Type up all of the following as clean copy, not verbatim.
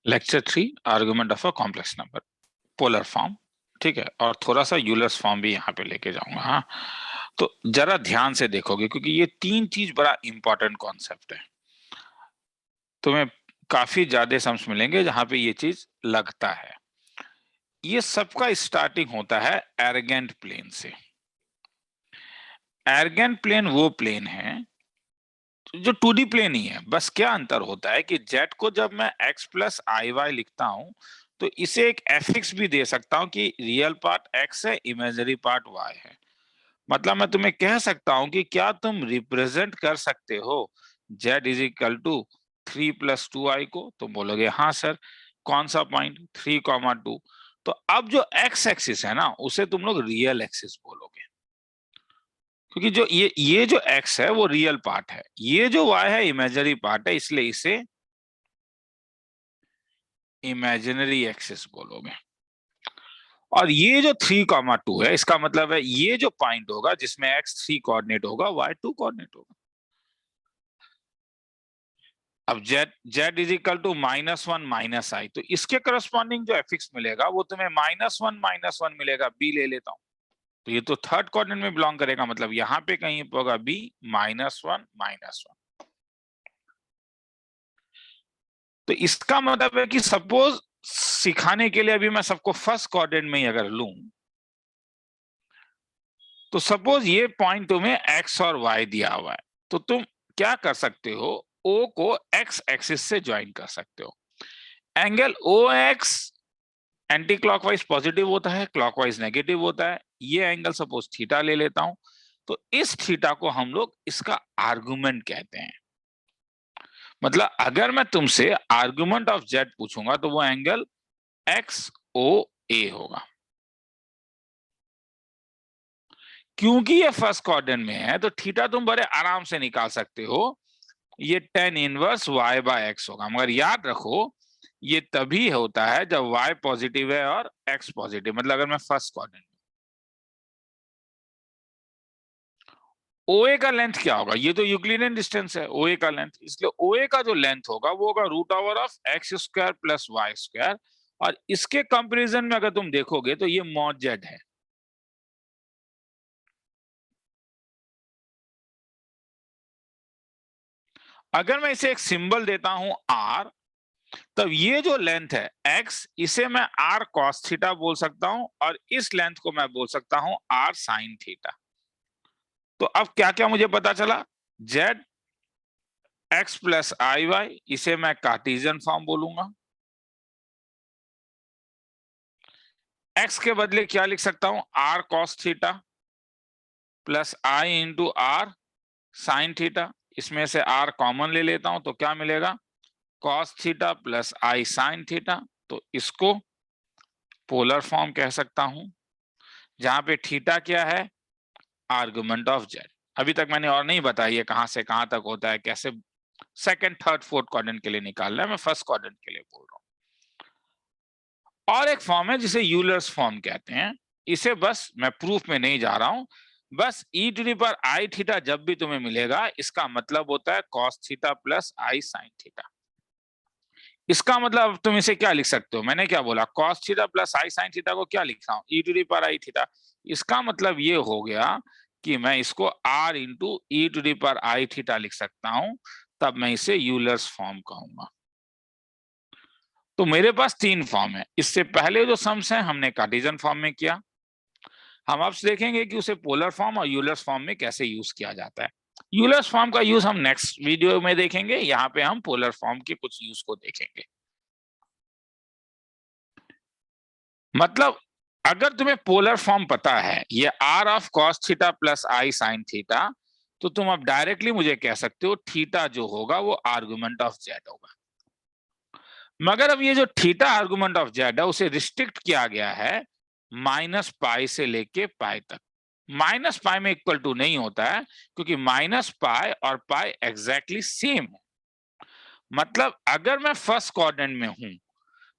Lecture 3 argument of a complex number, polar form. ठीक है, और थोड़ा सा यूलर्स फॉर्म भी यहाँ पे लेके जाऊंगा। हाँ, तो जरा ध्यान से देखोगे क्योंकि ये तीन चीज बड़ा इंपॉर्टेंट कॉन्सेप्ट है। तुम्हें काफी ज्यादा सम्स मिलेंगे जहां पे ये चीज लगता है। ये सबका स्टार्टिंग होता है एर्गेंट प्लेन से। एर्गेंट प्लेन वो प्लेन है जो 2D प्लेन ही है, बस क्या अंतर होता है कि जेट को जब मैं x प्लस आई वाई लिखता हूं तो इसे एक fx भी दे सकता हूं कि रियल पार्ट x है, इमेजिनरी पार्ट y है। मतलब मैं तुम्हें कह सकता हूं कि क्या तुम रिप्रेजेंट कर सकते हो z is equal to 3+2i को? तुम बोलोगे हाँ सर। कौन सा पॉइंट? 3,2। तो अब जो x एक्सिस है ना उसे तुम लोग रियल एक्सिस बोलोगे, क्योंकि जो ये जो x है वो रियल पार्ट है, ये जो y है इमेजिनरी पार्ट है, इसलिए इसे इमेजिनरी एक्सिस बोलोगे। और ये जो 3,2 है इसका मतलब है ये जो पॉइंट होगा जिसमें x 3 कोऑर्डिनेट होगा, y 2 कोऑर्डिनेट होगा। अब z is equal to -1 minus i, तो इसके करस्पॉन्डिंग जो fx मिलेगा वो तुम्हें -1 मिलेगा, b ले लेता हूं। तो ये तो थर्ड कोऑर्डिनेट में बिलोंग करेगा, मतलब यहां पे कहीं होगा b -1 तो इसका मतलब है कि सपोज सिखाने के लिए अभी मैं सबको फर्स्ट कोऑर्डिनेट में ही अगर लूं तो सपोज ये पॉइंट तुम्हें x और y दिया हुआ है, तो तुम क्या कर सकते हो, O को x एक्सिस से ज्वाइन कर सकते हो। Angle OX anti clockwise positive होता है, क्लॉकवाइज नेगेटिव होता है। ये एंगल सपोज थीटा ले लेता हूं, तो इस थीटा को हम लोग इसका आर्गुमेंट कहते हैं। मतलब अगर मैं तुमसे आर्गुमेंट ऑफ z पूछूंगा तो वो एंगल XOA होगा। क्योंकि ये फर्स्ट क्वाड्रेंट में है तो थीटा तुम बड़े आराम से निकाल सकते हो, ये tan inverse y by X होगा। मगर याद रखो ये तभी होता है जब y पॉजिटिव है और x पॉजिटिव, मतलब अगर मैं फर्स्ट क्वाड्रेंट। OA का लेंथ क्या होगा? ये तो यूक्लिडियन डिस्टेंस है OA का लेंथ, इसलिए OA का जो लेंथ होगा वो होगा √over of x² plus y²। और इसके कंपैरिजन में अगर तुम देखोगे तो ये मॉड z है। अगर मैं इसे एक सिंबल देता हूं r, तब ये जो लेंथ है x, इसे मैं r cos थीटा बोल सकता हूं और इस लेंथ को मैं बोल सकता हूं r sin थीटा। तो अब क्या क्या मुझे पता चला, z x plus I Y, इसे मैं कार्टेशियन फॉर्म बोलूंगा। x के बदले क्या लिख सकता हूं, r cos theta plus i into r sin theta. इसमें से r कॉमन ले लेता हूं तो क्या मिलेगा, cos theta plus i sin theta. तो इसको पोलर फॉर्म कह सकता हूं, जहां पे थीटा क्या है, आर्गुमेंट ऑफ z। अभी तक मैंने और नहीं बताया कहां से कहां तक होता है, कैसे सेकंड थर्ड फोर्थ क्वाड्रेंट के लिए निकालना है, मैं फर्स्ट क्वाड्रेंट के लिए बोल रहा हूं। और एक फॉर्म है जिसे यूलर्स फॉर्म कहते हैं, इसे बस मैं प्रूफ में नहीं जा रहा हूं, बस e⁻i थीटा जब भी तुम्हें मिलेगा इसका मतलब होता है cos theta plus i sin theta. इसका मतलब तुम इसे क्या लिख सकते हो, मैंने क्या बोला, cos theta plus i sin theta को क्या लिख रहा हूं, e⁻i थीटा। इसका मतलब ये हो गया कि मैं इसको r इंटू e⁻i थीटा लिख सकता हूं, तब मैं इसे यूलर्स फॉर्म कहूंगा। तो मेरे पास तीन फॉर्म है। इससे पहले जो सम्स है हमने कार्टेशियन फॉर्म में किया, हम अब देखेंगे कि उसे पोलर फॉर्म और यूलर्स फॉर्म में कैसे यूज किया जाता है। यूलर्स फॉर्म का यूज हम नेक्स्ट वीडियो में देखेंगे, यहाँ पे हम पोलर फॉर्म के कुछ यूज को देखेंगे। मतलब अगर तुम्हें पोलर फॉर्म पता है, ये r of cos theta plus i sin theta, तो तुम अब डायरेक्टली मुझे कह सकते हो थीटा जो होगा वो आर्गुमेंट ऑफ z होगा। मगर अब ये जो थीटा आर्गुमेंट ऑफ z है उसे रिस्ट्रिक्ट किया गया है -π से लेके π तक। -π में इक्वल टू नहीं होता है, क्योंकि -π और π एग्जैक्टली सेम है। मतलब अगर मैं फर्स्ट क्वाड्रेंट में हूं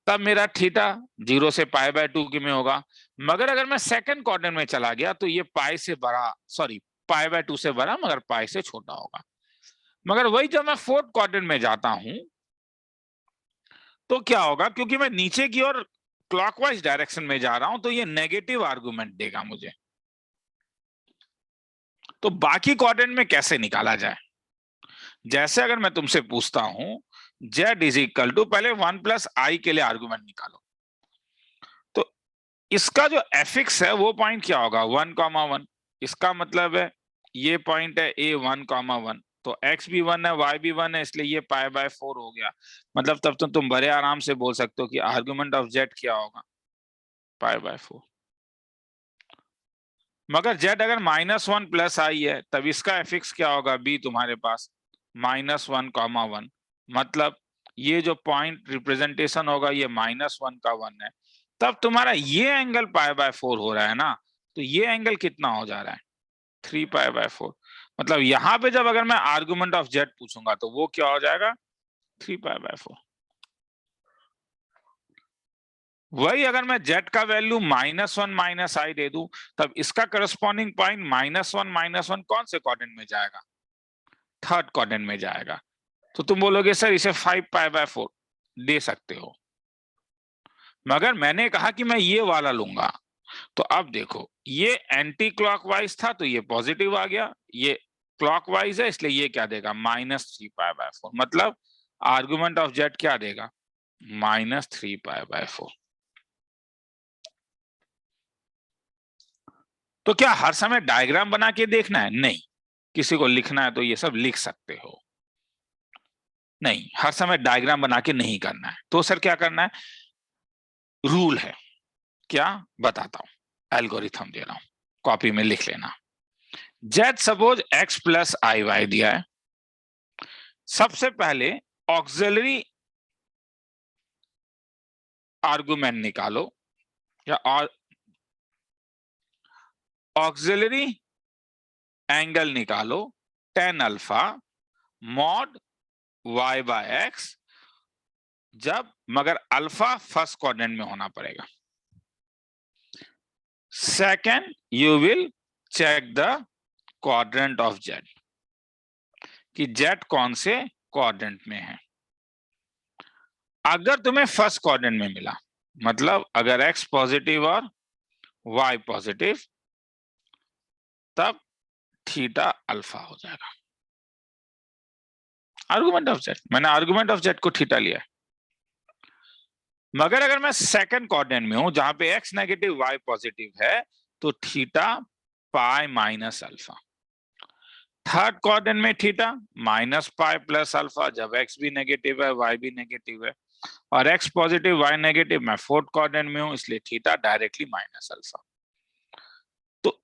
तब मेरा थीटा 0 से π/2 में होगा, मगर अगर मैं सेकंड क्वाड्रेंट में चला गया तो ये π से बड़ा, सॉरी π/2 से बड़ा मगर π से छोटा होगा। मगर वही जब मैं फोर्थ क्वाड्रेंट में जाता हूं तो क्या होगा, क्योंकि मैं नीचे की ओर क्लॉकवाइज डायरेक्शन में जा रहा हूं तो ये नेगेटिव आर्गुमेंट देगा मुझे। तो बाकी कोऑर्डिनेट में कैसे निकाला जाए? जैसे अगर मैं तुमसे पूछता हूं z इज इक्वल टू, पहले 1 प्लस आई के लिए आर्गुमेंट निकालो, तो इसका जो एफिक्स है वो पॉइंट क्या होगा, 1,1। इसका मतलब है ये पॉइंट है a1,1, तो x भी 1 है, y भी 1 है, इसलिए ये π/4 हो गया। मतलब तब तो तुम बड़े आराम से बोल सकते हो कि आर्गुमेंट ऑफ z क्या होगा, π/4। मगर z अगर -1 प्लस आई है तब इसका एफिक्स क्या होगा, b तुम्हारे पास -1,1। मतलब ये जो पॉइंट रिप्रेजेंटेशन होगा ये -1 का 1 है। तब तुम्हारा ये एंगल π/4 हो रहा है ना, तो ये एंगल कितना हो जा रहा है, 3π/4। मतलब यहां पे जब अगर मैं आर्गुमेंट ऑफ z पूछूंगा तो वो क्या हो जाएगा, 3π/4। वही अगर मैं z का वैल्यू -1 माइनस आई दे दूं तब इसका करस्पॉन्डिंग पॉइंट -1 कौन से क्वाड्रेंट में जाएगा, थर्ड क्वाड्रेंट में जाएगा। तो तुम बोलोगे सर इसे 5π/4 दे सकते हो, मगर मैंने कहा कि मैं ये वाला लूंगा। तो अब देखो ये एंटी क्लॉकवाइज था तो ये पॉजिटिव आ गया, ये क्लॉकवाइज है इसलिए ये क्या देगा, -3π/4। मतलब आर्गुमेंट ऑफ z क्या देगा, -3π/4। तो क्या हर समय डायग्राम बना के देखना है, नहीं। किसी को लिखना है तो ये सब लिख सकते हो, नहीं हर समय डायग्राम बना के नहीं करना है। तो सर क्या करना है, रूल है, क्या बताता हूं, एल्गोरिथम दे रहा हूं, कॉपी में लिख लेना। z suppose x plus I Y दिया है, सबसे पहले ऑक्सिलरी आर्गुमेंट निकालो या ऑक्सिलरी एंगल निकालो, tan अल्फा मॉड y/x, जब मगर अल्फा फर्स्ट क्वाड्रेंट में होना पड़ेगा। Second you will check the quadrant of z, कि z कौन से क्वाड्रेंट में है। अगर तुम्हें फर्स्ट क्वाड्रेंट में मिला, मतलब अगर x पॉजिटिव और y पॉजिटिव, तब थीटा अल्फा हो जाएगा। आर्गुमेंट ऑफ z, मैंने आर्गुमेंट ऑफ z को थीटा लिया है। मगर अगर मैं सेकंड क्वाड्रेंट में हूं जहां पे x नेगेटिव y पॉजिटिव है, तो theta pi minus alpha. Third quadrant में theta minus pi plus alpha, जब x भी नेगेटिव है y भी नेगेटिव है, और x पॉजिटिव y नेगेटिव, मैं फोर्थ क्वाड्रेंट में हूं इसलिए थीटा डायरेक्टली माइनस अल्फा। तो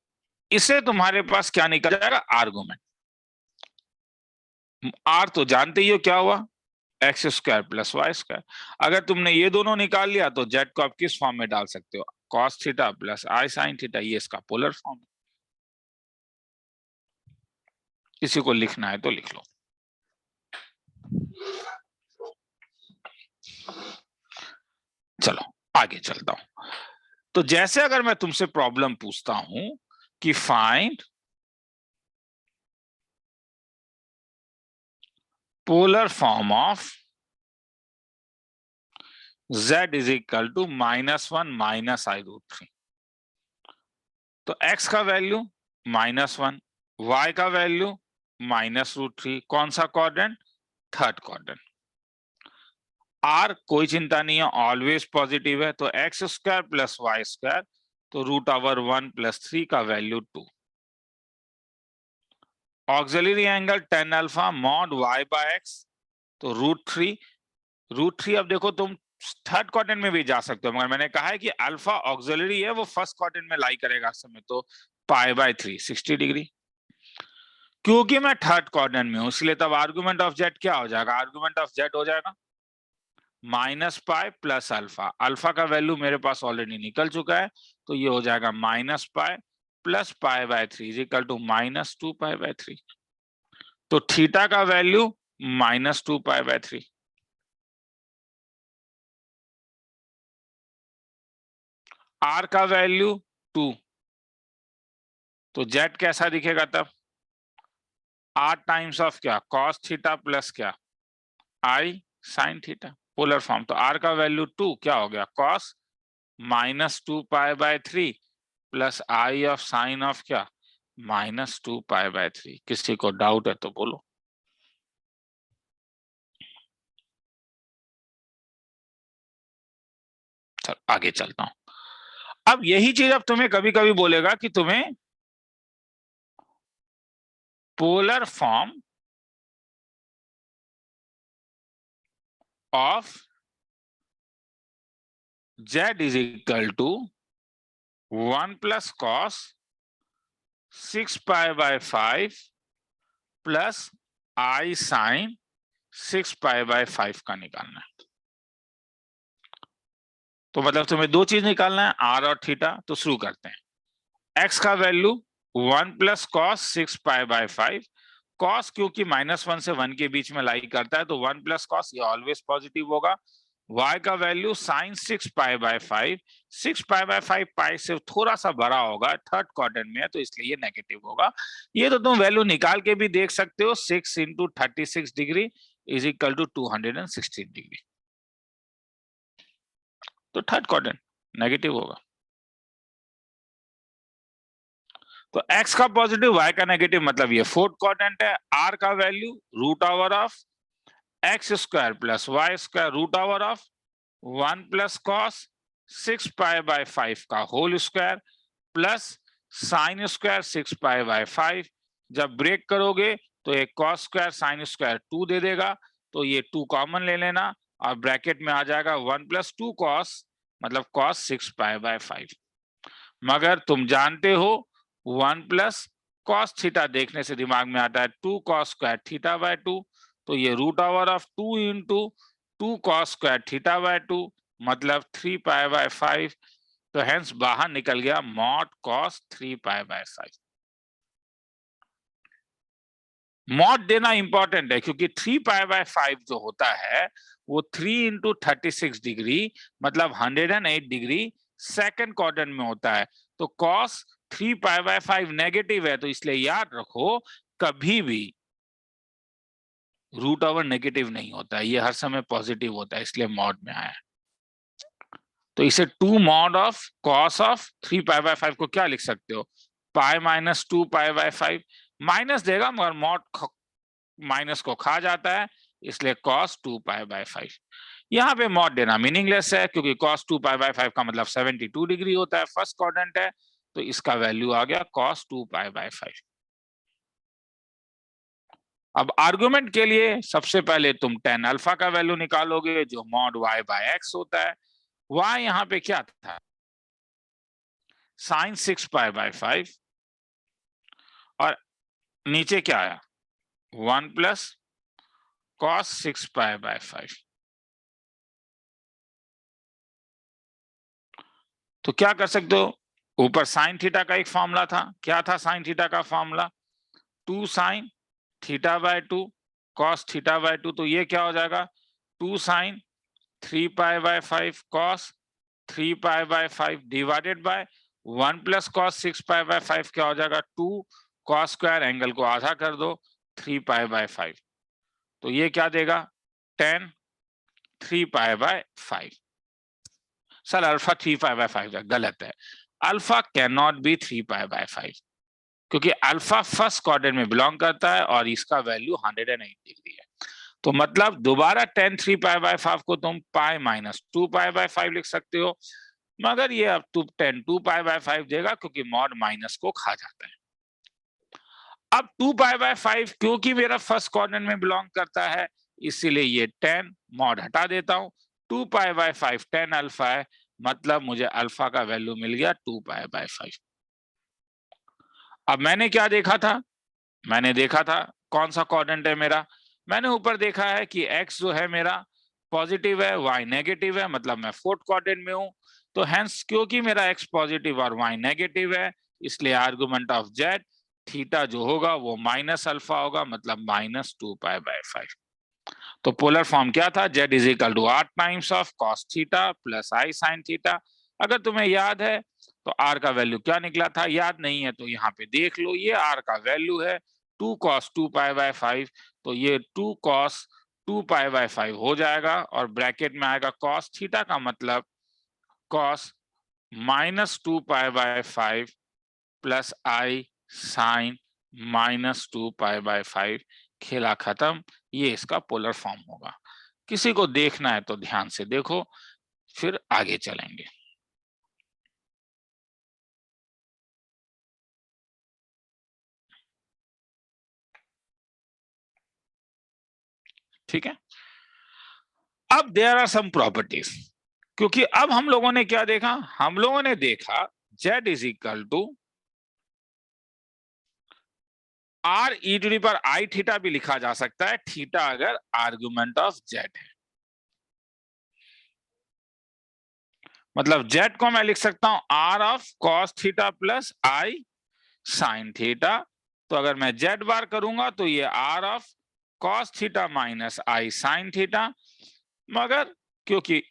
इसे तुम्हारे पास क्या निकल जाएगा, आर्गुमेंट। r तो जानते ही हो क्या हुआ, x² प्लस y²। अगर तुमने ये दोनों निकाल लिया तो z को आप किस फॉर्म में डाल सकते हो, cos theta plus i sin theta, ये इसका पोलर फॉर्म है। किसी को लिखना है तो लिख लो। चलो आगे चलता हूं। तो जैसे अगर मैं तुमसे प्रॉब्लम पूछता हूं कि find polar form of z is equal to -1 minus i√3, तो x का वैल्यू -1, y का वैल्यू -√3, कौन सा क्वाड्रेंट, थर्ड क्वाड्रेंट। r कोई चिंता नहीं है, ऑलवेज पॉजिटिव है, तो x² प्लस y², तो √1 + 3 का value 2। Auxiliary angle tan alpha mod y/x, तो √3। अब देखो तुम थर्ड क्वाड्रेंट में भी जा सकते हो, मगर मैंने कहा है कि अल्फा ऑक्सिलरी है, वो फर्स्ट क्वाड्रेंट में लाई करेगा इस समय, तो π/3 60 डिग्री। क्योंकि मैं थर्ड क्वाड्रेंट में हूं इसलिए तब आर्गुमेंट ऑफ z क्या हो जाएगा, आर्गुमेंट ऑफ z हो जाएगा -π प्लस अल्फा। अल्फा का वैल्यू मेरे पास ऑलरेडी निकल चुका है, तो ये हो जाएगा -π प्लस π/3 इज इक्वल टू -2π/3। तो थीटा का वैल्यू -2π/3। r का वैल्यू 2, तो z कैसा दिखेगा तब, r टाइम्स ऑफ क्या, cos थीटा प्लस क्या, i sin theta. Polar form, तो आर का वैल्यू 2 क्या हो गया, cos minus 2π/3 plus i of sine of क्या, माइनस 2π/3। किसी को डाउट है तो बोलो। चल आगे चलता हूं। अब यही चीज अब तुम्हें कभी कभी बोलेगा कि तुम्हें polar form of z is equal to 1 plus cos 6π/5 plus I sine 6π/5 का निकालना है। तो मतलब तुम्हें दो चीज निकालना है, आर और थीटा। तो शुरू करते हैं। एक्स का वैल्यू 1 प्लस कॉस 6π/5। कॉस क्योंकि -1 से 1 के बीच में लाई करता है तो 1 प्लस कॉस ये ऑलवेज पॉजिटिव होगा। y का वैल्यू साइन 6π/5। 6π/5 पाई से थोड़ा सा बड़ा होगा, थर्ड क्वाड्रेंट में है तो इसलिए ये नेगेटिव होगा। ये तो तुम वैल्यू निकाल के भी देख सकते हो। 6 × 36 degree is equal to 216 degree. तो थर्ड क्वाड्रेंट नेगेटिव होगा। तो x का पॉजिटिव y का नेगेटिव, मतलब ये फोर्थ क्वाड्रेंट है। r का वैल्यू √ओवर ऑफ x² प्लस y² √ओवर ऑफ 1 प्लस कॉस 6π/5 का whole square plus sine square 6π/5। जब ब्रेक करोगे तो एक कॉस स्क्वायर साइन स्क्वायर 2 दे देगा, तो ये 2 कॉमन ले लेना और ब्रैकेट में आ जाएगा 1 + 2 कॉस, मतलब कॉस 6π/5। मगर तुम जानते हो 1 प्लस कॉस थीटा देखने से दिमाग में आता है 2 कॉस स्क्वायर θ/2, तो ये √ओवर ऑफ 2 × 2 कॉस स्क्वायर θ/2 मतलब 3π/5। तो हेंस बाहर निकल गया मॉड कॉस 3π/5। मॉड देना इंपॉर्टेंट है क्योंकि 3π/5 जो होता है वो 3 × 36 डिग्री मतलब 108 डिग्री सेकंड क्वाड्रेंट में होता है। तो कॉस 3π/5 नेगेटिव है, तो इसलिए याद रखो कभी भी √ओवर नेगेटिव नहीं होता है, ये हर समय पॉजिटिव होता है, इसलिए मॉड में आया। तो इसे 2 मॉड ऑफ कॉस ऑफ 3π/5 को क्या लिख सकते हो, पाई माइनस 2π/5। माइनस देगा मगर मॉड माइनस को खा जाता है, इसलिए कॉस 2π/5। यहाँ पे मॉड देना मीनिंगलेस है क्योंकि कॉस 2π/5 का मतलब 72 डिग्री होता है, फर्स्ट क्वाड्रेंट है, तो इसका वैल्यू आ गया कॉस 2π/5। अब आर्गुमेंट के लिए सबसे पहले तुम tan अल्फा का वैल्यू निकालोगे जो मॉड y/x होता है। y यहाँ पे क्या था, साइन 6π/5 और नीचे क्या आया 1 प्लस कॉस 6π/5। तो क्या कर सकते हो, ऊपर साइन थीटा का एक फॉर्मूला था, क्या था साइन थीटा का फॉर्मूला, 2 साइन θ/2 कॉस θ/2, तो ये क्या हो जाएगा 2 sine 3π/5 cos 3π/5 divided by 1 plus cos 6π/5 क्या हो जाएगा 2 कॉस स्क्वायर, एंगल को आधा कर दो 3π/5, तो ये क्या देगा tan 3π/5। सर अल्फा 3π/5 है, गलत है। अल्फा कैन नॉट बी 3π/5 क्योंकि अल्फा फर्स्ट क्वाड्रेंट में बिलोंग करता है और इसका वैल्यू 108 डिग्री है। तो मतलब दोबारा tan 3π/5 को तुम पाई माइनस 2π/5 लिख सकते हो, मगर ये अब तुम tan 2π/5 देगा क्योंकि मॉड माइनस को खा जाता है। अब 2π/5 क्योंकि मेरा फर्स्ट क्वाड्रेंट में बिलोंग करता है इसीलिए ये tan मॉड हटा देता हूं, 2π/5 tan अल्फा है, मतलब मुझे अल्फा का वैल्यू मिल गया 2π/5। अब मैंने क्या देखा था, मैंने देखा था कौन सा क्वाड्रेंट है मेरा, मैंने ऊपर देखा है कि x जो है मेरा पॉजिटिव है, y नेगेटिव है, मतलब मैं फोर्थ क्वाड्रेंट में हूं। तो हेंस क्योंकि मेरा x पॉजिटिव और y नेगेटिव है इसलिए आर्गुमेंट ऑफ z थीटा जो होगा वो माइनस अल्फा होगा, मतलब -2π/5। तो पोलर फॉर्म क्या था, z is equal to r times of cos theta plus i sin theta. अगर तुम्हें याद है तो r का वैल्यू क्या निकला था, याद नहीं है तो यहाँ पे देख लो, ये r का वैल्यू है 2 cos 2π/5, तो ये 2 cos 2π/5 हो जाएगा और ब्रैकेट में आएगा cos थीटा का मतलब cos -2π/5 प्लस i sin -2π/5। खेला खत्म। ये इसका पोलर फॉर्म होगा। किसी को देखना है तो ध्यान से देखो, फिर आगे चलेंगे। ठीक है। अब देयर आर सम प्रॉपर्टीज, क्योंकि अब हम लोगों ने क्या देखा, हम लोगों ने देखा z is equal to r e to the power i theta भी लिखा जा सकता है, थीटा अगर आर्गुमेंट ऑफ z है। मतलब z को मैं लिख सकता हूं r of cos theta plus i sin theta. तो अगर मैं z बार करूंगा तो ये r of cos theta minus i sin theta. मगर क्योंकि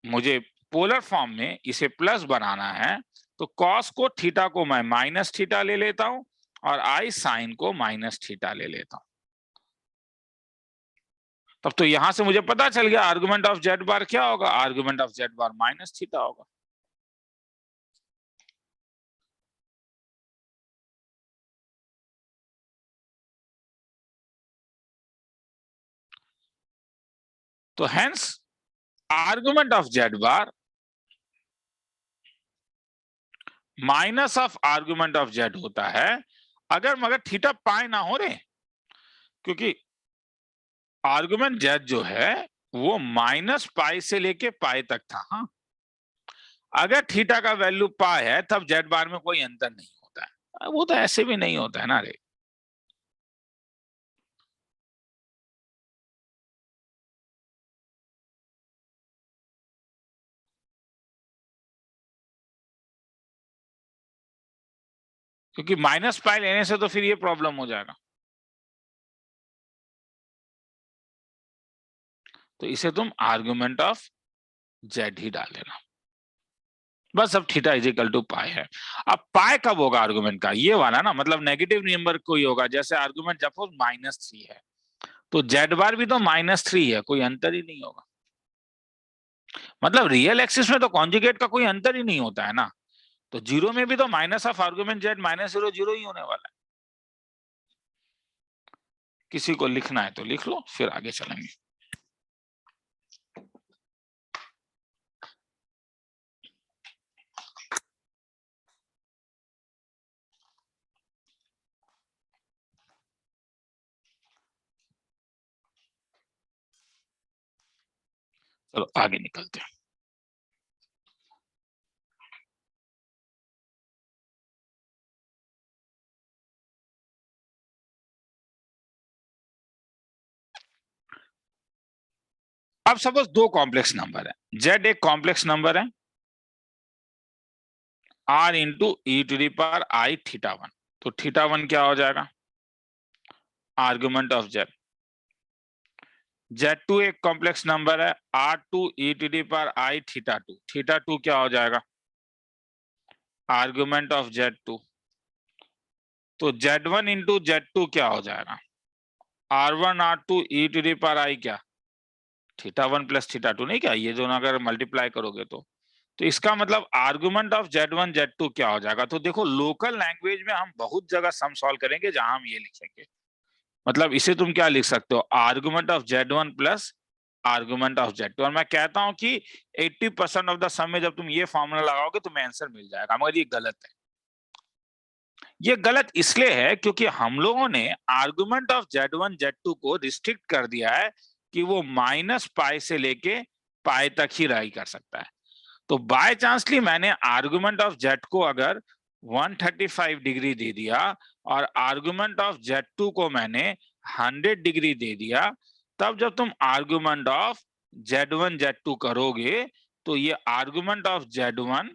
मुझे पोलर फॉर्म में इसे प्लस बनाना है तो cos को थीटा को मैं माइनस थीटा ले लेता हूं और i sin को माइनस थीटा ले लेता हूं। तब तो यहां से मुझे पता चल गया आर्गुमेंट ऑफ z बार क्या होगा, argument of z bar minus theta होगा। तो hence argument of z bar minus of argument of z होता है अगर मगर थीटा पाई ना हो रे, क्योंकि आर्गुमेंट z जो है वो माइनस पाई से लेके पाई तक था। हाँ, अगर थीटा का वैल्यू पाई है तब z बार में कोई अंतर नहीं होता है। वो तो ऐसे भी नहीं होता है ना रे। क्योंकि माइनस पाई लेने से तो फिर ये प्रॉब्लम हो जाएगा। तो इसे तुम आर्गुमेंट ऑफ z ही डाल देना बस। अब थीटा इज इक्वल टू पाई है। अब पाई कब होगा आर्गुमेंट का, ये वाला ना, मतलब नेगेटिव नंबर कोई होगा। जैसे आर्गुमेंट सपोज -3 है तो z बार भी तो -3 है, कोई अंतर ही नहीं होगा। मतलब रियल एक्सिस में तो कॉन्जुगेट का कोई अंतर ही नहीं होता है ना। तो जीरो में भी तो माइनस ऑफ आर्गुमेंट z -0 0 ही होने वाला है। किसी को लिखना है तो लिख लो, फिर आगे चलेंगे। चलो आगे निकलते हैं। अब सपोज दो कॉम्प्लेक्स नंबर है, z एक कॉम्प्लेक्स नंबर है r into E to the power i θ1। तो θ1 क्या हो जाएगा, आर्गुमेंट ऑफ z। z2 एक कॉम्प्लेक्स नंबर है r2 E to the power i θ2। θ2 क्या हो जाएगा, आर्गुमेंट ऑफ z2। तो z1 इंटू z2 क्या हो जाएगा, r1 r2 E to the power i क्या, θ1 प्लस θ2। नहीं क्या, ये दोनों अगर मल्टीप्लाई करोगे तो इसका मतलब आर्गुमेंट ऑफ z1 z2 क्या हो जाएगा। तो देखो लोकल लैंग्वेज में हम बहुत जगह सम सॉल्व करेंगे जहां हम ये लिखेंगे। मतलब इसे तुम क्या लिख सकते हो, argument of z1 plus argument of z2। और मैं कहता हूं कि 80% ऑफ द सम में जब तुम ये फॉर्मूला लगाओगे तुम्हें आंसर मिल जाएगा। मगर ये गलत है। ये गलत इसलिए है क्योंकि हम लोगों ने आर्गुमेंट ऑफ z1 z2 को रिस्ट्रिक्ट कर दिया है कि वो -पाई से लेके पाई तक ही राई कर सकता है। तो बाय चांसली मैंने आर्गुमेंट ऑफ z को अगर 135 डिग्री दे दिया और आर्गुमेंट ऑफ z2 को मैंने 100 डिग्री दे दिया, तब जब तुम आर्गुमेंट ऑफ z1 z2 करोगे तो ये argument of z1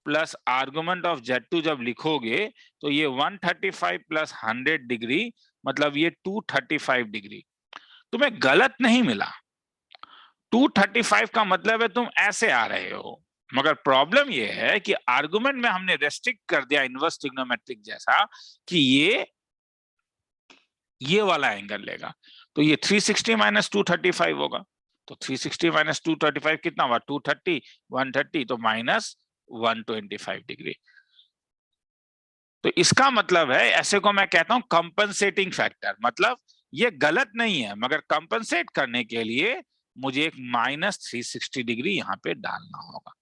plus argument of z2 जब लिखोगे तो ये 135 प्लस 100 डिग्री मतलब ये 235 डिग्री। तुम्हें गलत नहीं मिला। 235 का मतलब है तुम ऐसे आ रहे हो। मगर प्रॉब्लम ये है कि आर्गुमेंट में हमने रेस्ट्रिक्ट कर दिया इनवर्स ट्रिग्नोमेट्रिक जैसा कि ये वाला एंगल लेगा। तो ये 360 माइनस 235 होगा। तो 360 माइनस 235 कितना हुआ? 230, 130, तो माइनस 125 डिग्री। तो इसका मतलब है, ऐसे को मैं कहता हूं कंपनसेटिंग फैक्टर। मतलब ये गलत नहीं है, मगर कंपनसेट करने के लिए मुझे एक माइनस 360 डिग्री यहां पे डालना होगा।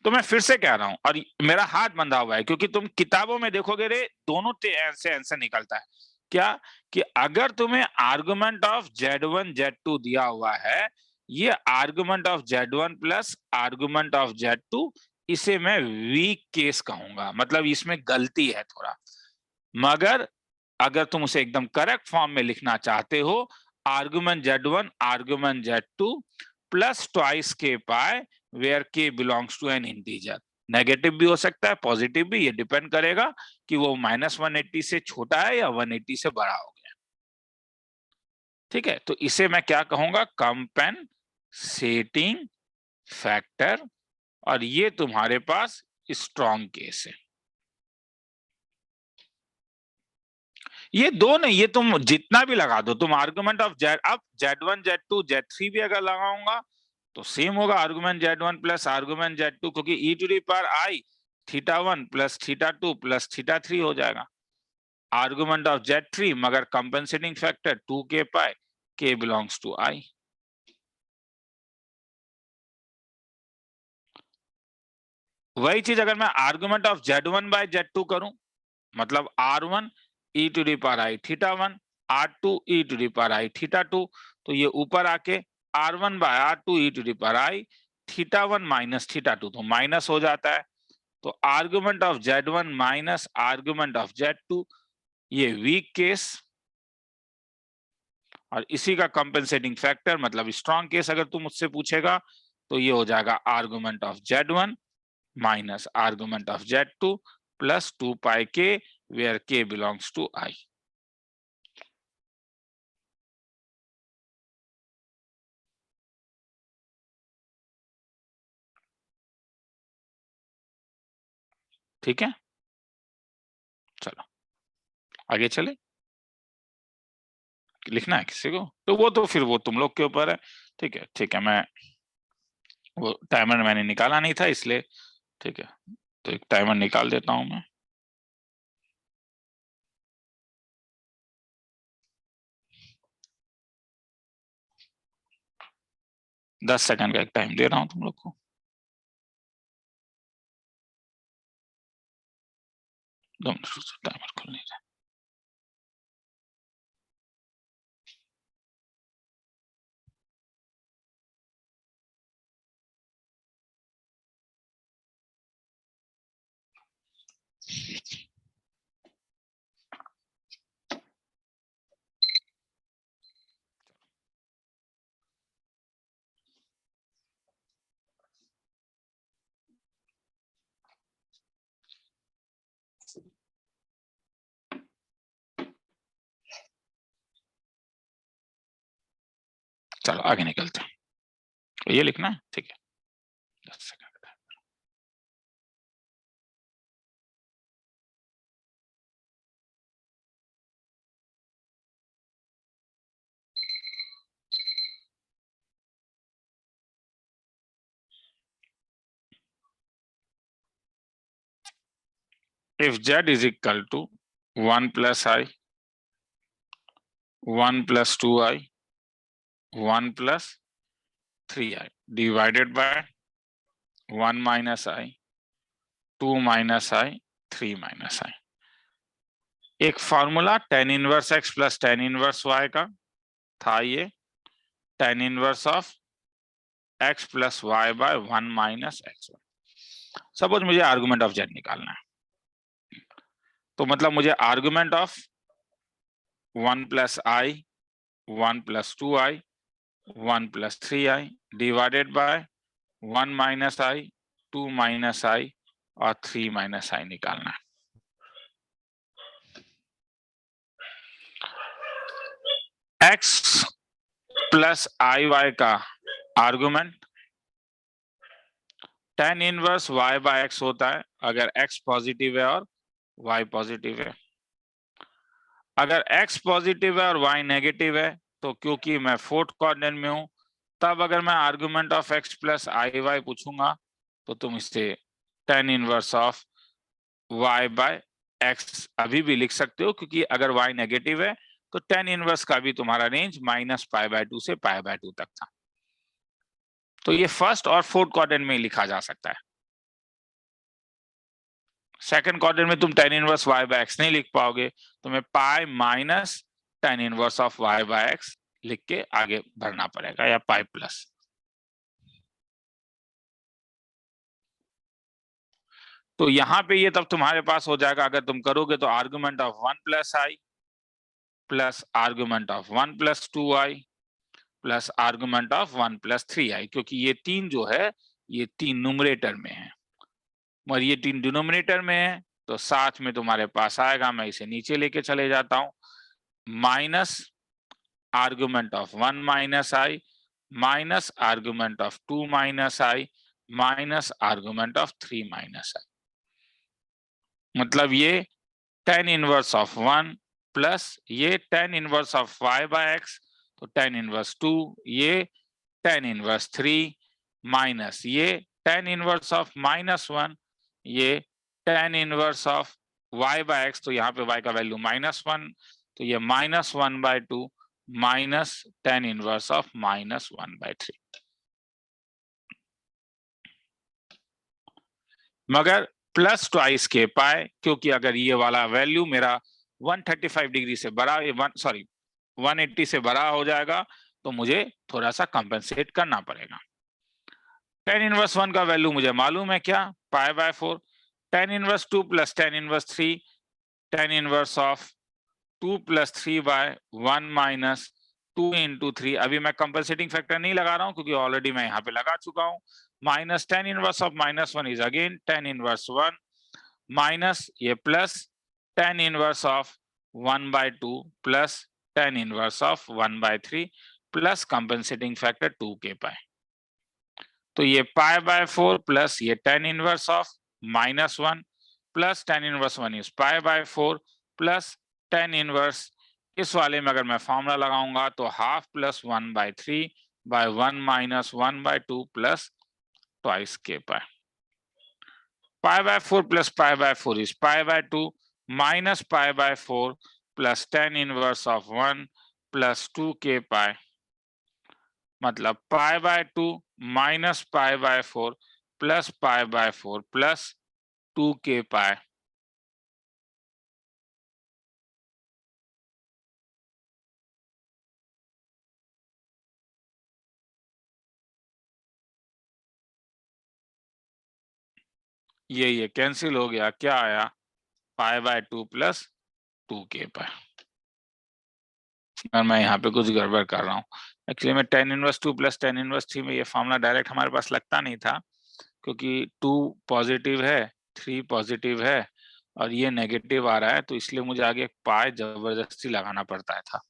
तो मैं फिर से कह रहा हूं, और मेरा हाथ बंधा हुआ है, क्योंकि तुम किताबों में देखोगे रे दोनों से आंसर निकलता है। क्या कि अगर तुम्हें आर्गुमेंट ऑफ Z1 Z2 दिया हुआ है, ये argument of Z1 plus argument of Z2, इसे मैं वीक केस कहूंगा, मतलब इसमें गलती है थोड़ा। मगर अगर तुम उसे एकदम करेक्ट फॉर्म में लिखना चाहते हो, argument Z1 argument Z2 plus twice K pi where K belongs to an integer. Negative भी हो सकता है, पॉजिटिव भी, ये डिपेंड करेगा कि वो -180 से छोटा है या 180 से बड़ा हो गया। ठीक है, तो इसे मैं क्या कहूंगा? कंपेनसेटिंग फैक्टर, और ये तुम्हारे पास स्ट्रॉन्ग केस है। ये दो नहीं, ये तुम जितना भी लगा दो, तुम आर्गुमेंट ऑफ जेड, अब Z1 Z2 Z3 भी अगर लगाऊंगा तो सेम होगा, argument Z1 plus argument Z2, क्योंकि e⁻i θ1 प्लस θ2 प्लस θ3 हो जाएगा। आर्गुमेंट ऑफ Z3 मगर कंपनसेटिंग फैक्टर 2 के पाई, k बिलोंग्स टू i। वही चीज अगर मैं argument of Z1 by Z2 करूं, मतलब R1 e⁻i θ1 R2 e⁻i θ2, तो ये ऊपर आके R1 bye R2 e⁻i θ1 minus θ2, तो माइनस हो जाता है। तो argument of Z1 minus argument of Z2, ये वीक केस, और इसी का कंपेंसेटिंग फैक्टर मतलब स्ट्रॉन्ग केस अगर तुम मुझसे पूछेगा तो ये हो जाएगा argument of Z1 minus argument of Z2 plus 2 pi K where k belongs to i। ठीक है, चलो आगे चले। लिखना है किसी को तो वो तो फिर वो तुम लोग के ऊपर है। ठीक है, ठीक है, मैं वो टाइमर मैंने निकाला नहीं था इसलिए। ठीक है, तो एक टाइमर निकाल देता हूं मैं। दस सेकंड का एक टाइम दे रहा हूं तुम लोग को। 2 मिनट टाइमर खुल नहीं रहा। चलो आगे निकलते हैं, तो ये लिखना है। ठीक है, 10 second. If Z is equal to 1 plus I, 1 plus 2I, 1 plus 3I divided by 1 minus I, 2 minus I, 3 minus I, एक formula tan inverse x plus tan inverse y का था, ये tan inverse of x plus Y by 1 minus x। Suppose मुझे argument of z निकालना है, तो मतलब मुझे argument of 1 plus i, 1 plus 2i, 1 plus 3i divided by 1 minus i, 2 minus i और 3 माइनस i निकालना है। x प्लस आई वाई का argument tan inverse y by x होता है अगर x पॉजिटिव है और y पॉजिटिव है। अगर x पॉजिटिव है और y नेगेटिव है तो क्योंकि मैं फोर्थ क्वाड्रेंट में हूं, तब अगर मैं argument of x plus I Y पूछूंगा तो तुम इससे tan inverse of y by x अभी भी लिख सकते हो, क्योंकि अगर y नेगेटिव है तो tan इनवर्स का भी तुम्हारा रेंज -π/2 से π/2 तक था। तो ये फर्स्ट और फोर्थ क्वाड्रेंट में लिखा जा सकता है। सेकंड क्वाड्रेंट में तुम tan inverse y by x नहीं लिख पाओगे, तुम्हें pi minus tan inverse of y by x लिख के आगे बढ़ना पड़ेगा, या पाई प्लस। तो यहाँ पे ये तब तुम्हारे पास हो जाएगा, अगर तुम करोगे तो argument of 1 plus I plus argument of 1 plus 2i plus argument of 1 plus 3i, क्योंकि ये तीन जो है ये तीन न्यूमरेटर में है और ये तीन डिनोमिनेटर में है, तो साथ में तुम्हारे पास आएगा, मैं इसे नीचे लेके चले जाता हूं, minus argument of 1 minus i minus argument of 2 minus i minus argument of 3 minus i. मतलब ये tan इनवर्स ऑफ 1 प्लस ये tan inverse of y by x, तो tan इनवर्स 2, ये tan इनवर्स 3 माइनस ये tan इनवर्स ऑफ -1, ये tan inverse of y by x, तो यहाँ पे y का वैल्यू -1, तो ये -1/2 माइनस tan इनवर्स ऑफ -1/3। मगर प्लस ट्वाइस के पाए, क्योंकि अगर ये वाला वैल्यू मेरा 135 डिग्री से बड़ा, 180 से बड़ा हो जाएगा तो मुझे थोड़ा सा कंपेंसेट करना पड़ेगा। tan इनवर्स 1 का वैल्यू मुझे मालूम है क्या, π/4, tan inverse 2 plus tan inverse 3, tan inverse of 2 plus 3/1 minus 2 into 3, अभी मैं कंपेंसेटिंग फैक्टर नहीं लगा रहा हूं क्योंकि ऑलरेडी मैं यहाँ पे लगा चुका हूं, minus tan inverse of -1 is again tan inverse 1 minus ये plus tan inverse of 1/2 plus tan inverse of 1/3 plus compensating factor 2 k pi. तो ये π/4 प्लस ये tan inverse of -1 plus tan inverse 1 is π/4 plus tan inverse, इस वाले में अगर मैं formula लगाऊंगा तो half plus 1/3/1 minus 1/2 plus twice k pi. π/4 plus π/4 is π/2 minus π/4 plus tan inverse of 1 plus 2 k पाए, मतलब π/2 minus π/4 plus π/4 plus 2 k पाए। ये कैंसिल हो गया, क्या आया, π/2 प्लस 2 k पाए। और मैं यहाँ पे कुछ गड़बड़ कर रहा हूँ, एक्चुअली मैं tan inverse 2 plus tan inverse 3 में ये फॉर्मूला डायरेक्ट हमारे पास लगता नहीं था, क्योंकि 2 पॉजिटिव है 3 पॉजिटिव है और ये नेगेटिव आ रहा है, तो इसलिए मुझे आगे पाई जबरदस्ती लगाना पड़ता था।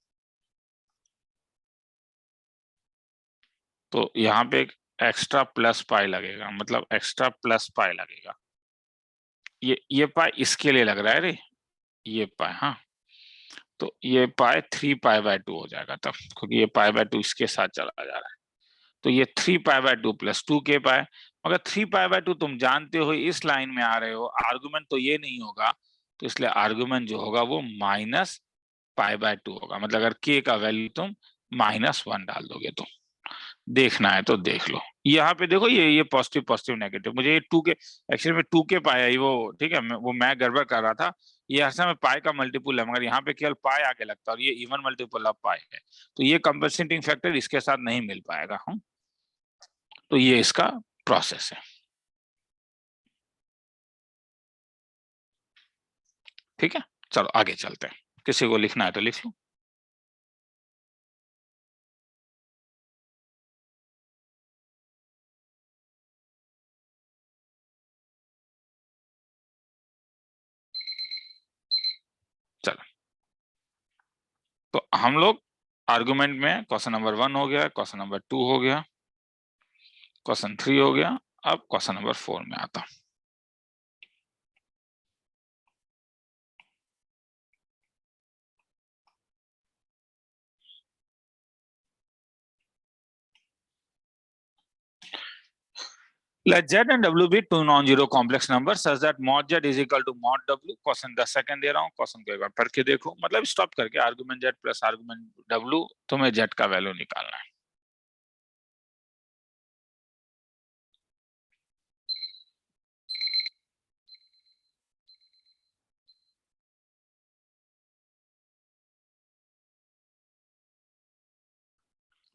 तो यहाँ पे एक एक्स्ट्रा प्लस पाई लगेगा, मतलब एक्स्ट्रा प्लस पाई लगेगा, ये पाई इसके लिए लग रहा है रे, ये पाई, हाँ, तो ये पाई 3π/2 हो जाएगा तब, क्योंकि ये π/2 इसके साथ चला जा रहा है, तो ये 3π/2 प्लस 2 के पाए। मगर 3π/2 तुम जानते हो इस लाइन में आ रहे हो, आर्गुमेंट तो ये नहीं होगा, तो इसलिए आर्गुमेंट जो होगा वो -π/2 होगा, मतलब अगर k का वैल्यू तुम -1 डाल दोगे तो, देखना है तो देख लो, यहाँ पे देखो ये पॉजिटिव पॉजिटिव नेगेटिव, मुझे ये 2 के एक्चुअली में 2 के पाया ही वो, ठीक है, मैं गड़बड़ कर रहा था, ये असल में पाई का मल्टीपुल है, मगर यहाँ पे केवल पाई आगे लगता है और ये इवन मल्टीपुल ऑफ पाई है, तो ये कंपेंसेटिंग फैक्टर इसके साथ नहीं मिल पाएगा। हम तो ये इसका प्रोसेस है, ठीक है, चलो आगे चलते हैं, किसी को लिखना है तो लिख लो। चलो, तो हम लोग आर्गुमेंट में क्वेश्चन नंबर 1 हो गया, क्वेश्चन नंबर 2 हो गया, क्वेश्चन 3 हो गया, अब क्वेश्चन नंबर 4 में आता हूं। Let Z and W be two non-zero complex numbers such that mod Z is equal to mod W. Question 10 second दे रहा हूँ, क्वेश्चन को एक बार पढ़ के देखो, मतलब स्टॉप करके argument Z plus argument W, तुम्हें Z का वैल्यू निकालना है।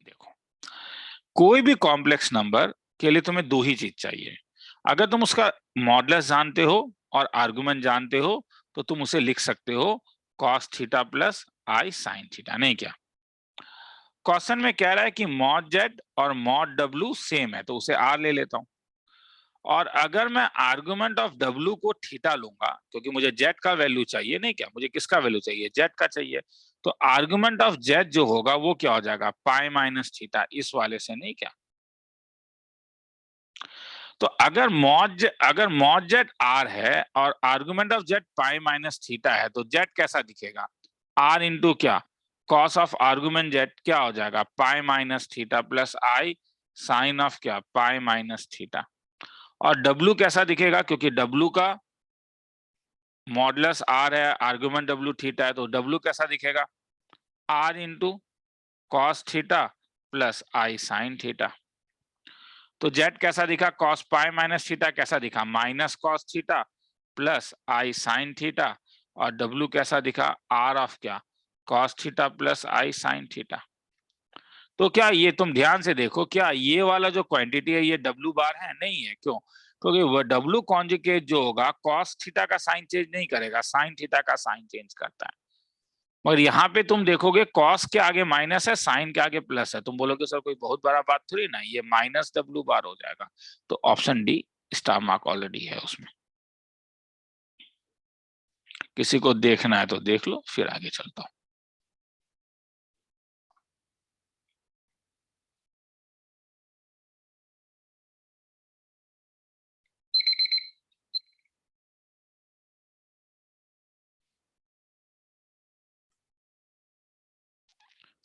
देखो, कोई भी कॉम्प्लेक्स नंबर के लिए तुम्हें दो ही चीज चाहिए। अगर तुम उसका मॉडुलस जानते हो और आर्गुमेंट जानते हो तो तुम उसे लिख सकते हो cos थीटा प्लस आई साइन थीटा, नहीं क्या? क्वेश्चन में कह रहा है कि मॉड जेड और मॉड डब्ल्यू सेम है, तो उसे आर ले लेता हूं। और अगर मैं आर्गुमेंट ऑफ डब्ल्यू को थीटा लूंगा, क्योंकि मुझे जेड का वैल्यू चाहिए, नहीं क्या, मुझे किसका वैल्यू चाहिए, जेड का चाहिए, तो आर्गुमेंट ऑफ जेड जो होगा वो क्या हो जाएगा, पाई माइनस थीटा, इस वाले से, नहीं क्या? तो अगर मॉड जेड आर है और argument of Z pi minus theta है, तो जेड कैसा दिखेगा, आर इंटू क्या, कॉस ऑफ आर्गुमेंट जेड क्या हो जाएगा, pi minus theta plus I sine of क्या, पाई माइनस थीटा। और डब्ल्यू कैसा दिखेगा, क्योंकि डब्ल्यू का मॉडुलस आर है, आर्गुमेंट डब्ल्यू थीटा है, तो डब्ल्यू कैसा दिखेगा, R into cos theta plus आई साइन थीटा। तो जेड कैसा दिखा, कॉस पाई माइनस थीटा कैसा दिखा, माइनस कॉस थीटा प्लस आई साइन थीटा। और डब्ल्यू कैसा दिखा, आर ऑफ क्या, कॉस थीटा प्लस आई साइन थीटा। तो क्या ये तुम ध्यान से देखो, क्या ये वाला जो क्वांटिटी है ये डब्ल्यू बार है, नहीं है, क्यों, क्योंकि वो डब्ल्यू कॉन्जुगेट जो होगा कॉस थीटा का साइन चेंज नहीं करेगा, साइन थीटा का साइन चेंज करता है। मगर यहाँ पे तुम देखोगे कॉस के आगे माइनस है, साइन के आगे प्लस है, तुम बोलोगे सर कोई बहुत बड़ा बात थोड़ी ना, ये माइनस डब्ल्यू बार हो जाएगा। तो option D star mark already है उसमें। किसी को देखना है तो देख लो, फिर आगे चलता हूं।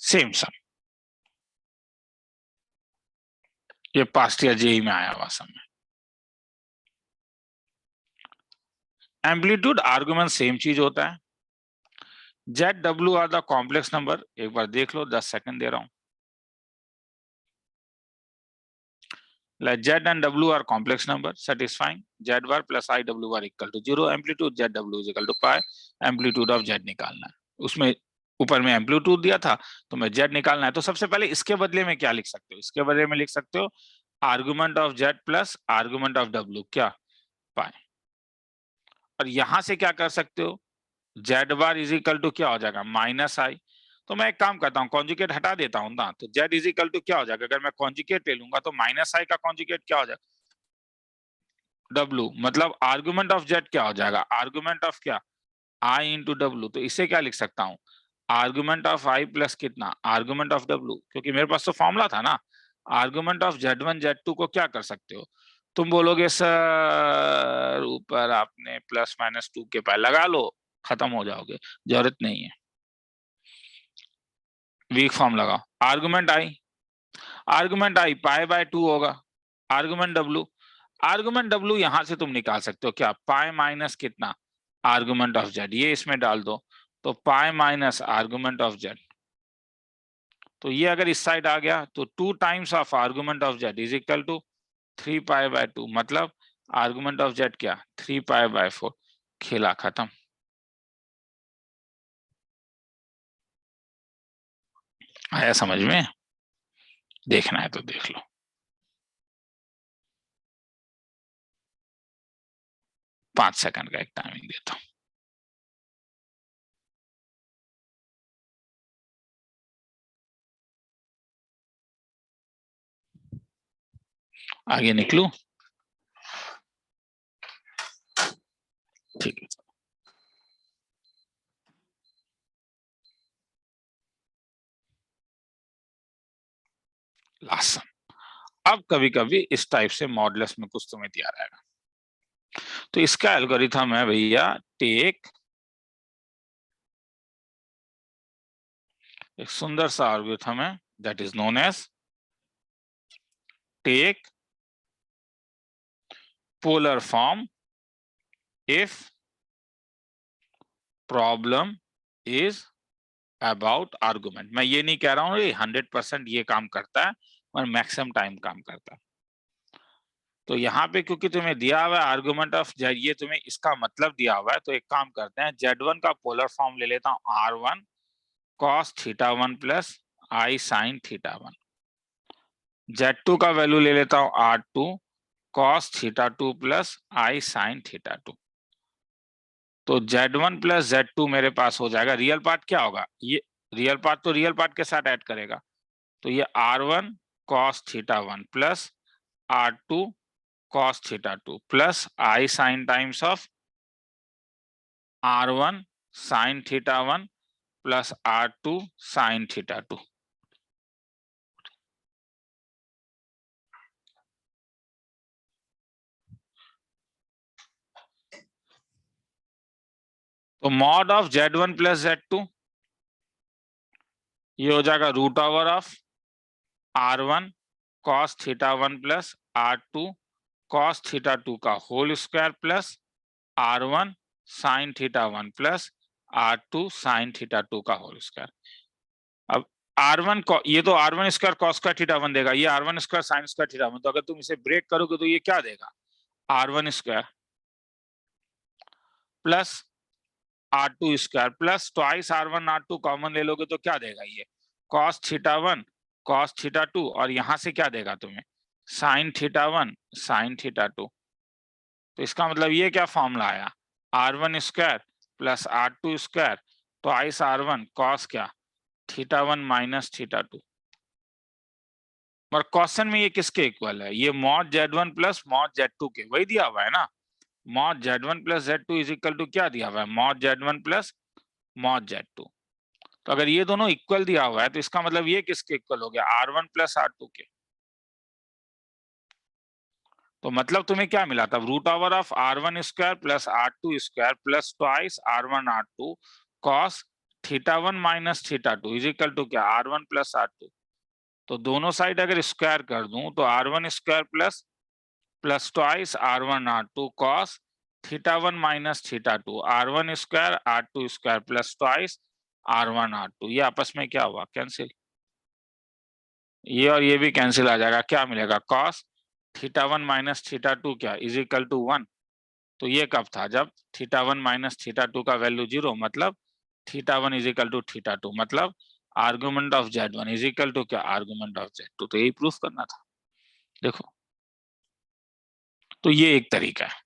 सेम सम, ये पास्ट ईयर जेई में आया हुआ सम है। एम्पलीट्यूड आर्गुमेंट सेम चीज होता है। Z W R the complex number, एक बार देख लो, 10 सेकंड दे रहा हूं। Let Z and W are complex number satisfying Z bar plus I W bar equal to 0, amplitude Z W is equal to pi, amplitude of Z निकालना है। उसमें ऊपर में एम्पलीट्यूड दिया था, तो मैं Z निकालना है। तो सबसे पहले इसके बदले में क्या लिख सकते हो, इसके बदले में लिख सकते हो argument of Z plus argument of W क्या, पाई। और यहां से क्या कर सकते हो, Z bar is equal to क्या हो जाएगा, माइनस आई। तो मैं एक काम करता हूँ, कॉन्जुगेट हटा देता हूँ ना, तो जेड इज इक्वल टू क्या हो जाएगा, अगर मैं कॉन्जुगेट ले लूंगा तो माइनस आई का कॉन्जुगेट क्या हो जाएगा, डब्लू, मतलब आर्गुमेंट ऑफ जेड क्या हो जाएगा, आर्गुमेंट ऑफ क्या, आई इंटू डब्लू। तो इसे क्या लिख सकता हूँ, आर्गुमेंट ऑफ आई प्लस कितना, आर्गुमेंट ऑफ डब्लू, क्योंकि मेरे पास तो फॉर्मूला था ना। Argument of Z one Z two को क्या कर सकते हो, तुम बोलोगे सर ऊपर आपने प्लस माइनस टू के पाए लगा लो, खत्म हो जाओगे, जरूरत नहीं है, वीक फॉर्म लगाओ। Argument I pi by two होगा, आर्गुमेंट डब्लू, आर्गुमेंट डब्लू यहां से तुम निकाल सकते हो क्या, पाई माइनस कितना, आर्गुमेंट ऑफ जेड, ये इसमें डाल दो, तो pi minus argument of Z. तो ये अगर इस साइड आ गया तो two times of argument of Z is equal to 3 pi by 2, मतलब आर्गुमेंट ऑफ जेड क्या, 3 पाई बाय 4, खेला खत्म। आया समझ में, देखना है तो देख लो। 5 सेकंड का एक टाइमिंग देता हूं। आगे निकलू, ठीक है। लास्ट, अब कभी कभी इस टाइप से मॉडुलस में कुछ तुम्हें दिया रहेगा, तो इसका एल्गोरिथम है भैया, टेक, एक सुंदर सा एल्गोरिथम है, that is known as take polar form if problem is about argument। मैं ये नहीं कह रहा हूं ये 100% ये काम करता है, और मैक्सिमम टाइम काम करता है। तो यहाँ पे क्योंकि तुम्हें दिया हुआ है आर्गुमेंट ऑफ जेड, ये तुम्हें इसका मतलब दिया हुआ है, तो एक काम करते हैं, Z1 का पोलर फॉर्म ले लेता हूँ R1 cos θ1 plus I sin θ1। Z2 का वैल्यू ले लेता हूँ R2 cos θ2 plus I sin θ2। तो Z1 प्लस Z2 मेरे पास हो जाएगा, रियल पार्ट क्या होगा, ये रियल पार्ट तो रियल पार्ट के साथ ऐड करेगा, तो ये R1 cos θ1 plus R2 cos θ2 plus I sin times of R1 sin θ1 plus R2 sin θ2। तो mod of Z1 plus Z2 ये हो जाएगा root over of R1 cos θ1 plus R2 cos θ2 का whole square plus R1 sin θ1 plus R2 sin θ2 का whole square. अब R1 को ये तो R1 स्क्वायर cos स्क्वायर θ1 देगा, ये R1 स्क्वायर sin स्क्वायर θ1, तो अगर तुम इसे ब्रेक करोगे तो ये क्या देगा, R1 square plus R2 square plus twice R1 R2 common ले लोगे तो क्या देगा, ये cos θ1 cos θ2, और यहां से क्या देगा तुम्हें sin θ1 sin θ2। तो इसका मतलब ये क्या फॉर्मूला आया, R1 square plus R2 square twice R1 cos क्या θ1 माइनस θ2। और क्वेश्चन में ये किसके इक्वल है, ये mod Z1 plus mod Z2 के, वही दिया हुआ है ना, mod Z1 plus Z2 is equal to क्या दिया हुआ है, mod Z1 plus mod Z2। तो अगर ये दोनों इक्वल दिया हुआ है तो इसका मतलब ये किसके इक्वल हो गया, R1 प्लस R2 के। तो मतलब तुम्हें क्या मिला था, root over of R1 square plus R2 square plus twice R1 R2 cos θ1 minus θ2 is equal to क्या, R1 प्लस R2। तो दोनों साइड अगर स्क्वायर कर दूं तो R1 square plus twice R1 R2 cos θ1 minus θ2 R1 square R2 square plus twice R1 R2, ये आपस में क्या हुआ, कैंसिल, ये और ये भी कैंसिल आ जाएगा, क्या मिलेगा cos θ1 माइनस θ2 क्या इज इक्वल टू 1। तो ये कब था, जब θ1 माइनस θ2 का वैल्यू 0, मतलब θ1 इज इक्वल टू θ2, मतलब argument of Z1 is equal to क्या, आर्गुमेंट ऑफ Z2। तो यही प्रूफ करना था। देखो तो ये एक तरीका है,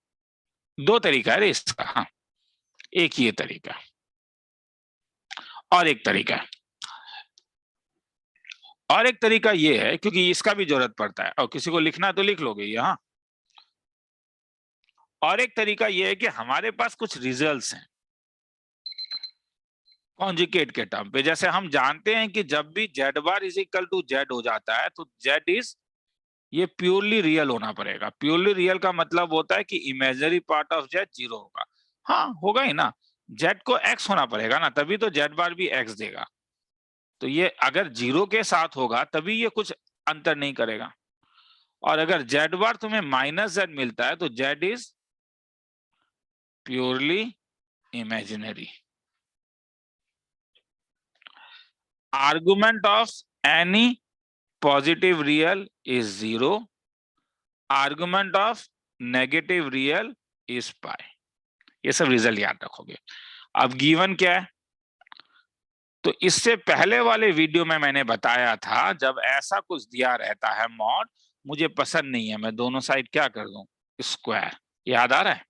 दो तरीका है इसका, हाँ एक ये तरीका है और एक तरीका है, और एक तरीका ये है, क्योंकि इसका भी जरूरत पड़ता है, और किसी को लिखना है तो लिख लोगे ये, हाँ। और एक तरीका ये है कि हमारे पास कुछ रिजल्ट्स हैं कॉन्जुगेट के टर्म पे, जैसे हम जानते हैं कि जब भी Z bar is equal to Z हो जाता है तो Z इज, ये प्योरली रियल होना पड़ेगा। प्योरली रियल का मतलब होता है कि इमेजिनरी पार्ट ऑफ Z 0 होगा, हाँ होगा ही ना, Z को X होना पड़ेगा ना, तभी तो Z बार भी X देगा। तो ये अगर 0 के साथ होगा तभी ये कुछ अंतर नहीं करेगा, और अगर Z बार तुम्हें माइनस Z मिलता है तो Z is purely imaginary. Argument of any positive real is 0, argument of negative real is pi. ये सब रिजल्ट याद रखोगे। अब गिवन क्या है, तो इससे पहले वाले वीडियो में मैंने बताया था जब ऐसा कुछ दिया रहता है मॉड, मुझे पसंद नहीं है, मैं दोनों साइड क्या कर दूं, स्क्वायर। याद आ रहा है,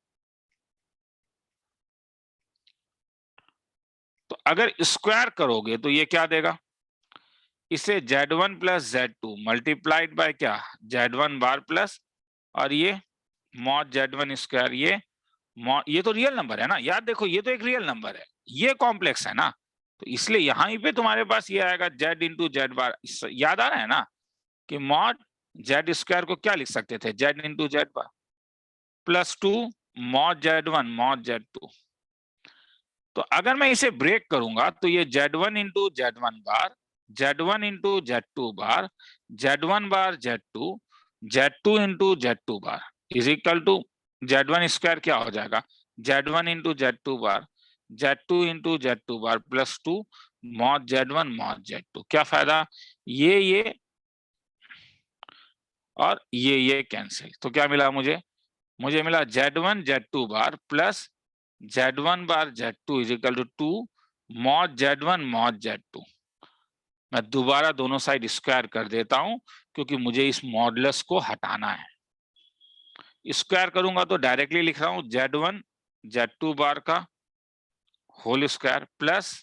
तो अगर स्क्वायर करोगे तो ये क्या देगा, इसे Z1 plus Z2 multiplied by क्या, Z1 बार प्लस, और ये मॉड Z1 स्क्वायर, ये तो रियल नंबर है ना, याद देखो ये तो एक रियल नंबर है, ये कॉम्प्लेक्स है ना, तो इसलिए यहां पे तुम्हारे पास ये आएगा Z इंटू Z बार। याद आ रहा है ना कि मॉड Z स्क्वायर को क्या लिख सकते थे, Z into Z bar plus 2 mod Z1 mod Z2। तो अगर मैं इसे ब्रेक करूंगा तो ये Z1 into Z1 bar, Z1 into Z2 bar, Z1 bar Z2 into Z2 bar is equal to Z1 square क्या हो जाएगा, Z1 into Z2 bar, Z2 into Z2 bar plus 2 mod Z1 mod Z2। क्या फायदा, ये और ये cancel, तो क्या मिला मुझे मिला Z1 Z2 bar plus Z1 bar Z2 is equal to 2 mod Z1 mod Z2। मैं दोबारा दोनों साइड स्क्वायर कर देता हूं क्योंकि मुझे इस मॉडुलस को हटाना है। स्क्वायर करूंगा तो डायरेक्टली लिख रहा हूं Z1 Z2 बार का whole square plus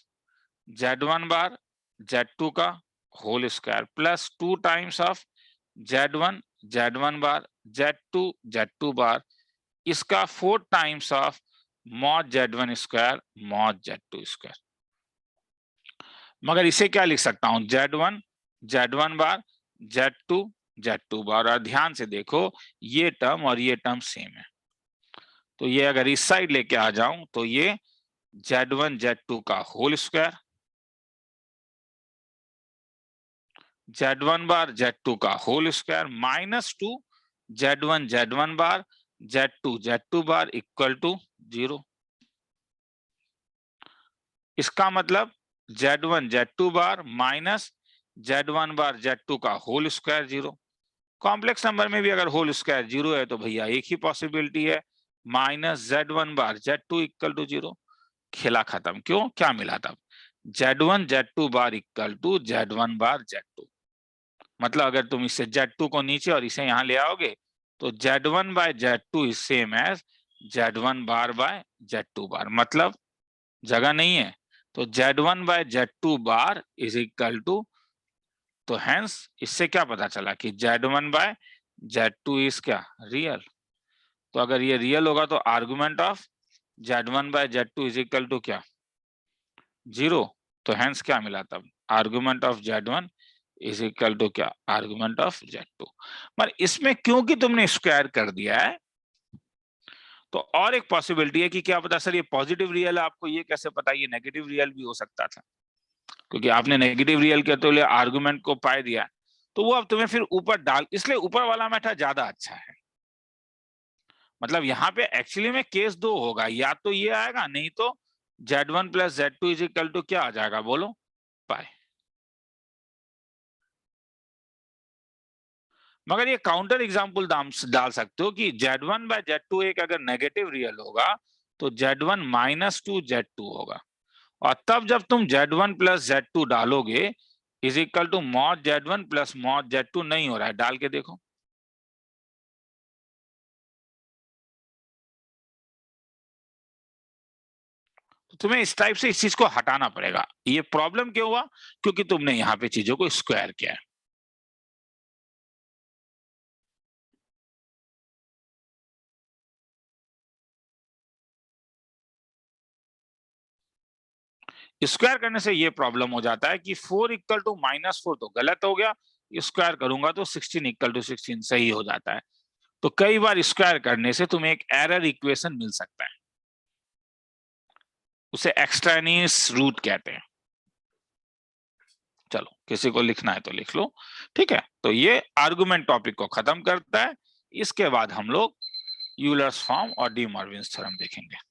Z1 bar Z2 का whole square plus 2 times of Z1 bar Z2 bar, इसका 4 times of mod Z1 square mod Z2 square. मगर इसे क्या लिख सकता हूं, Z1 बार Z2 बार। और ध्यान से देखो ये टर्म और ये टर्म सेम है, तो ये अगर इस साइड लेके आ जाऊं तो ये Z1 Z2 का whole square, Z1 bar Z2 का whole square minus 2 Z1 bar Z2 bar equal to 0। इसका मतलब Z1 Z2 बार माइनस Z1 बार Z2 का होल स्क्वायर 0। कॉम्प्लेक्स नंबर में भी अगर होल स्क्वायर 0 है तो भैया एक ही पॉसिबिलिटी है, माइनस Z1 बार Z2 इक्वल टू 0। खेला खत्म। क्यों, क्या मिला तब, Z1 Z2 bar equal to Z1 bar Z2। मतलब अगर तुम इससे Z2 को नीचे और इसे यहां ले आओगे तो Z1 by Z2 is same as Z1 bar by Z2 bar. मतलब जगह नहीं है तो Z1 by Z2 bar is equal to, तो हेंस इससे क्या पता चला कि Z1 बाय Z2 इज क्या, रियल। तो अगर ये रियल होगा तो argument of Z1 by Z2 is equal to क्या, 0। तो हेंस क्या मिला तब, argument of Z1 is equal to क्या, आर्गुमेंट ऑफ Z2। पर इसमें क्योंकि तुमने स्क्वायर कर दिया है तो और एक पॉसिबिलिटी है कि क्या पता सर ये पॉजिटिव रियल है, आपको ये कैसे पता, ये नेगेटिव रियल भी हो सकता था क्योंकि आपने नेगेटिव रियल के तो आर्गुमेंट को पाए दिया, तो वो अब तुम्हें फिर ऊपर डाल, इसलिए ऊपर वाला मेथड ज्यादा अच्छा है। मतलब यहाँ पे एक्चुअली में केस 2 होगा, या तो ये आएगा नहीं तो Z1 plus Z2 is equal to क्या आ जाएगा बोलो, पाई। मगर ये काउंटर एग्जाम्पल डाल सकते हो कि Z1 बाय Z2 एक अगर नेगेटिव रियल होगा तो Z1 माइनस 2 Z2 होगा, और तब जब तुम Z1 प्लस Z2 डालोगे is equal to mod Z1 plus mod Z2 नहीं हो रहा है, डाल के देखो। तो तुम्हें इस टाइप से इस चीज को हटाना पड़ेगा। ये प्रॉब्लम क्यों हुआ, क्योंकि तुमने यहाँ पे चीजों को स्क्वायर किया है। स्क्वायर करने से ये प्रॉब्लम हो जाता है कि 4 इक्वल टू -4 तो गलत हो गया, स्क्वायर करूंगा तो 16 इक्वल टू 16 सही हो जाता है। तो कई बार स्क्वायर करने से तुम्हें एक एरर इक्वेशन मिल सकता है, उसे एक्सट्रानियस रूट कहते हैं। चलो किसी को लिखना है तो लिख लो, ठीक है। तो ये आर्गुमेंट टॉपिक को खत्म करता है। इसके बाद हम लोग यूलर्स फॉर्म और डी मॉर्विन्स थ्योरम देखेंगे।